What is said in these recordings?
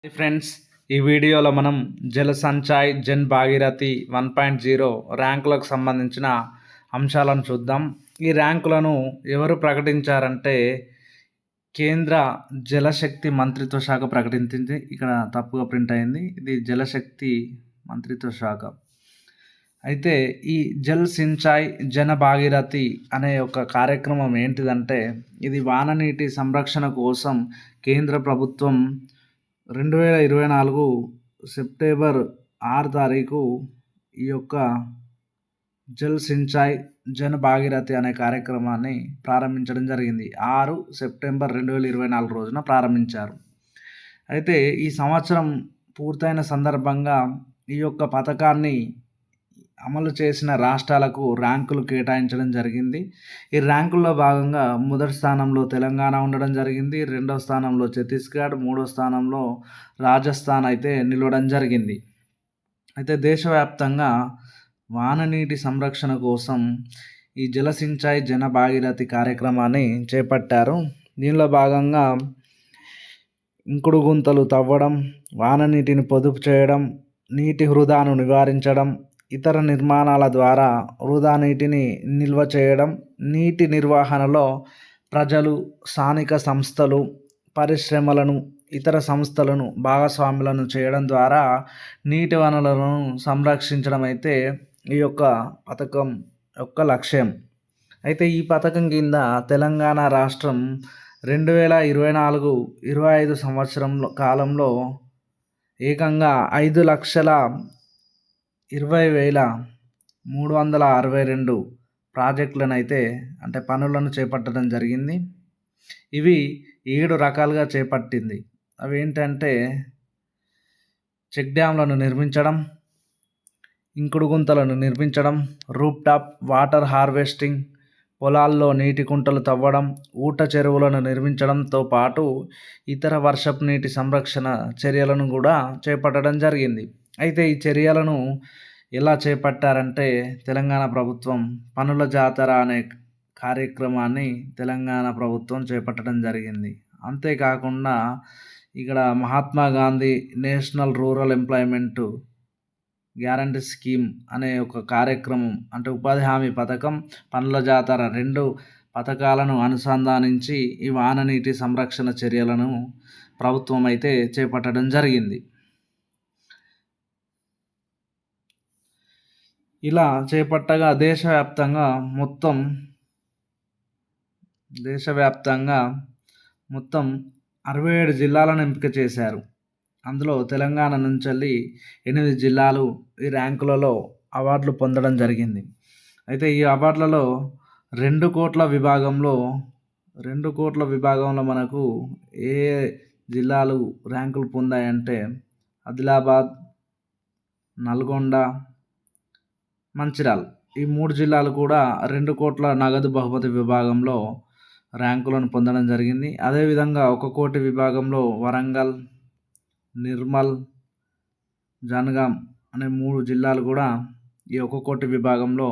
Friends, ఈ వీడియోలో మనం జల సంచాయ్ జన్ భాగీరథి 1.0 ర్యాంకులకు సంబంధించిన అంశాలను చూద్దాం. ఈ ర్యాంకులను ఎవరు ప్రకటించారంటే కేంద్ర జలశక్తి మంత్రిత్వ శాఖ ప్రకటించింది. ఇక్కడ తప్పుగా ప్రింట్ అయింది, ఇది జలశక్తి మంత్రిత్వ శాఖ. అయితే ఈ జల్ సించాయ్ జన భాగీరథి అనే ఒక కార్యక్రమం ఏంటిదంటే, ఇది వాననీటి సంరక్షణ కోసం కేంద్ర ప్రభుత్వం 2024 సెప్టెంబర్ 6 తారీఖు ఈ యొక్క జల్ సించాయ్ జన్ భాగీరథి అనే కార్యక్రమాన్ని ప్రారంభించడం జరిగింది. 6 సెప్టెంబర్ 2024 రోజున ప్రారంభించారు. అయితే ఈ సంవత్సరం పూర్తయిన సందర్భంగా ఈ యొక్క పథకాన్ని అమలు చేసిన రాష్ట్రాలకు ర్యాంకులు కేటాయించడం జరిగింది. ఈ ర్యాంకుల్లో భాగంగా మొదటి స్థానంలో తెలంగాణ ఉండడం జరిగింది, రెండవ స్థానంలో ఛత్తీస్గఢ్, మూడో స్థానంలో రాజస్థాన్ అయితే నిలవడం జరిగింది. అయితే దేశవ్యాప్తంగా వాననీటి సంరక్షణ కోసం ఈ జల సించాయ్ జన భాగీరథి కార్యక్రమాన్ని చేపట్టారు. దీనిలో భాగంగా ఇంకుడు గుంతలు తవ్వడం, వాననీటిని పొదుపు చేయడం, నీటి వృధాను నివారించడం, ఇతర నిర్మాణాల ద్వారా వృధా నీటిని నిల్వ చేయడం, నీటి నిర్వహణలో ప్రజలు, స్థానిక సంస్థలు, పరిశ్రమలను, ఇతర సంస్థలను భాగస్వాములను చేయడం ద్వారా నీటి వనరులను సంరక్షించడం అయితే ఈ యొక్క పథకం యొక్క లక్ష్యం. అయితే ఈ పథకం కింద తెలంగాణ రాష్ట్రం 2024-25 సంవత్సరంలో కాలంలో ఏకంగా 5,20,362 ప్రాజెక్టులను అయితే అంటే పనులను చేపట్టడం జరిగింది. ఇవి 7 రకాలుగా చేపట్టింది. అవి ఏంటంటే చెక్ డ్యామ్లను నిర్మించడం, ఇంకుడు గుంతలను నిర్మించడం, రూప్ టాప్ వాటర్ హార్వెస్టింగ్, పొలాల్లో నీటి కుంటలు తవ్వడం, ఊట చెరువులను నిర్మించడంతో పాటు ఇతర వర్షపు నీటి సంరక్షణ చర్యలను కూడా చేపట్టడం జరిగింది. అయితే ఈ చర్యలను ఎలా చేపట్టారంటే తెలంగాణ ప్రభుత్వం పనుల జాతర అనే కార్యక్రమాన్ని తెలంగాణ ప్రభుత్వం చేపట్టడం జరిగింది. అంతేకాకుండా ఇక్కడ Mahatma Gandhi national rural employment guarantee scheme అనే ఒక కార్యక్రమం అంటే ఉపాధి హామీ పథకం, పనుల జాతర 2 పథకాలను అనుసంధానించి ఈ వాననీటి సంరక్షణ చర్యలను ప్రభుత్వం అయితే చేపట్టడం జరిగింది. ఇలా చేపట్టగా దేశవ్యాప్తంగా మొత్తం 67 జిల్లాలను ఎంపిక చేశారు. అందులో తెలంగాణ నుంచి 8 జిల్లాలు ఈ ర్యాంకులలో అవార్డులు పొందడం జరిగింది. అయితే ఈ అవార్డులలో 2 కోట్ల విభాగంలో మనకు ఏ జిల్లాలు ర్యాంకులు పొందాయంటే ఆదిలాబాద్, నల్గొండ, మంచిర్యాల ఈ 3 జిల్లాలు కూడా 2 కోట్ల నగదు బహుమతి విభాగంలో ర్యాంకులను పొందడం జరిగింది. అదేవిధంగా 1 కోటి విభాగంలో వరంగల్, నిర్మల్, జనగాం అనే 3 జిల్లాలు కూడా ఈ 1 కోటి విభాగంలో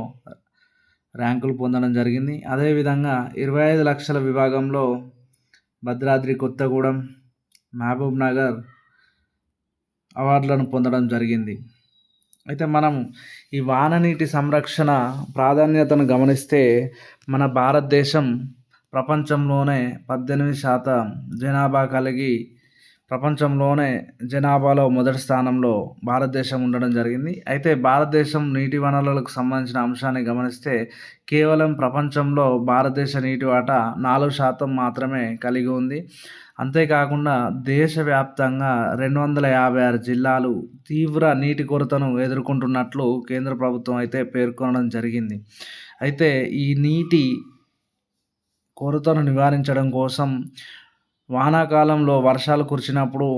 ర్యాంకులు పొందడం జరిగింది. అదేవిధంగా 25 లక్షల విభాగంలో భద్రాద్రి కొత్తగూడెం, మహబూబ్ నగర్ అవార్డులను పొందడం జరిగింది. అయితే మనం ఈ వాననీటి సంరక్షణ ప్రాధాన్యతను గమనిస్తే మన భారతదేశం ప్రపంచంలోనే 18% జనాభా కలిగి ప్రపంచంలోనే జనాభాలో మొదటి స్థానంలో భారతదేశం ఉండడం జరిగింది. అయితే భారతదేశం నీటి వనరులకు సంబంధించిన అంశాన్ని గమనిస్తే కేవలం ప్రపంచంలో భారతదేశ నీటి వాటా 4% మాత్రమే కలిగి ఉంది. అంతేకాకుండా దేశవ్యాప్తంగా 256 జిల్లాలు తీవ్ర నీటి కొరతను ఎదుర్కొంటున్నట్లు కేంద్ర ప్రభుత్వం అయితే పేర్కొనడం జరిగింది. అయితే ఈ నీటి కొరతను నివారించడం కోసం వానాకాలంలో వర్షాలు కురిసినప్పుడు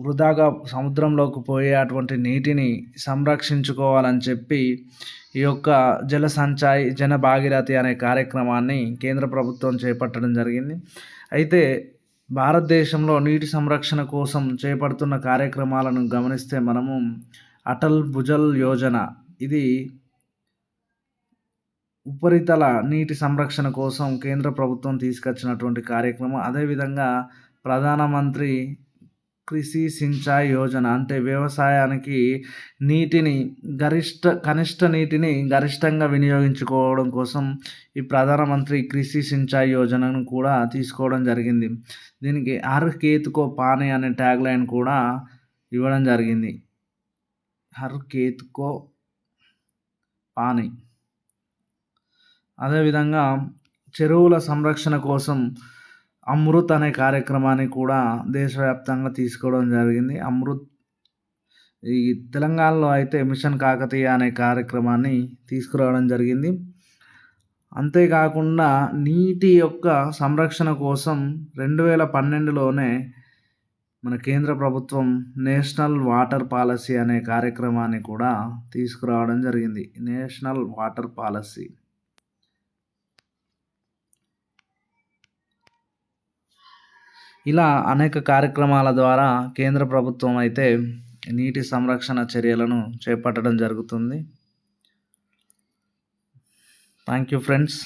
వృధాగా సముద్రంలోకి పోయే అటువంటి నీటిని సంరక్షించుకోవాలని చెప్పి ఈ యొక్క జల సంచాయ్ జన భాగీరథి అనే కార్యక్రమాన్ని కేంద్ర ప్రభుత్వం చేపట్టడం జరిగింది. అయితే భారతదేశంలో నీటి సంరక్షణ కోసం చేపడుతున్న కార్యక్రమాలను గమనిస్తే మనము అటల్ భుజల్ యోజన, ఇది ఉపరితల నీటి సంరక్షణ కోసం కేంద్ర ప్రభుత్వం తీసుకొచ్చినటువంటి కార్యక్రమం. అదేవిధంగా ప్రధానమంత్రి కృషి సించాయ్ యోజన అంటే వ్యవసాయానికి నీటిని కనిష్ట నీటిని గరిష్టంగా వినియోగించుకోవడం కోసం ఈ ప్రధానమంత్రి కృషి సించాయ్ యోజనను కూడా తీసుకోవడం జరిగింది. దీనికి హర్ ఖేత్ కో పానీ అనే ట్యాగ్ లైన్ కూడా ఇవ్వడం జరిగింది. హర్ ఖేత్ కో పానీ. అదేవిధంగా చెరువుల సంరక్షణ కోసం అమృత్ అనే కార్యక్రమాన్ని కూడా దేశవ్యాప్తంగా తీసుకోవడం జరిగింది. అమృత్ ఈ తెలంగాణలో అయితే మిషన్ కాకతీయ అనే కార్యక్రమాన్ని తీసుకురావడం జరిగింది. అంతేకాకుండా నీటి యొక్క సంరక్షణ కోసం 2012లోనే మన కేంద్ర ప్రభుత్వం నేషనల్ వాటర్ పాలసీ అనే కార్యక్రమాన్ని కూడా తీసుకురావడం జరిగింది. National water policy. ఇలా అనేక కార్యక్రమాల ద్వారా కేంద్ర ప్రభుత్వం అయితే నీటి సంరక్షణ చర్యలను చేపట్టడం జరుగుతుంది. Thank you friends.